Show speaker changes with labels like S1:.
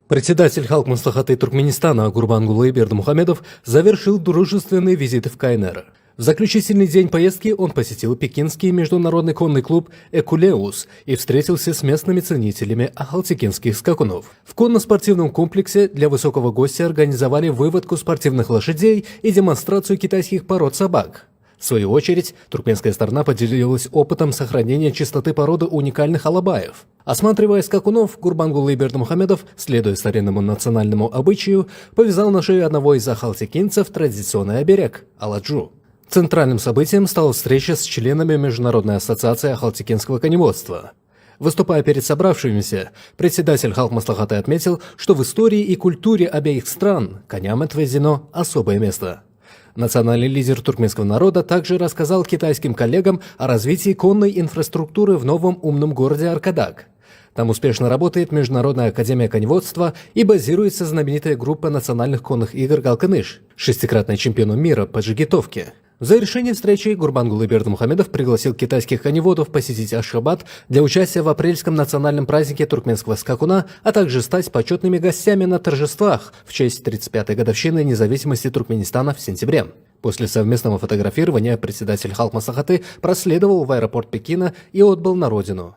S1: Председатель Халк Маслахаты Туркменистана Гурбангулы Бердымухамедов завершил дружественный визит в КНР. В заключительный день поездки он посетил пекинский международный конный клуб «Экулеус» и встретился с местными ценителями ахалтекинских скакунов. В конно-спортивном комплексе для высокого гостя организовали выводку спортивных лошадей и демонстрацию китайских пород собак. В свою очередь, туркменская сторона поделилась опытом сохранения чистоты породы уникальных алабаев. Осматривая скакунов, Гурбангулы Бердымухамедов, следуя старинному национальному обычаю, повязал на шею одного из ахалтекинцев традиционный оберег – аладжу. Центральным событием стала встреча с членами Международной ассоциации ахалтекинского коневодства. Выступая перед собравшимися, председатель Халк Маслахаты отметил, что в истории и культуре обеих стран коням отведено особое место. Национальный лидер туркменского народа также рассказал китайским коллегам о развитии конной инфраструктуры в новом умном городе Аркадак. Там успешно работает Международная академия коневодства и базируется знаменитая группа национальных конных игр «Галканыш», шестикратный чемпион мира по джигитовке. В завершении встречи Гурбангулы Бердымухамедов пригласил китайских коневодов посетить Ашхабад для участия в апрельском национальном празднике туркменского скакуна, а также стать почетными гостями на торжествах в честь 35-й годовщины независимости Туркменистана в сентябре. После совместного фотографирования председатель Халк Маслахаты проследовал в аэропорт Пекина и отбыл на родину.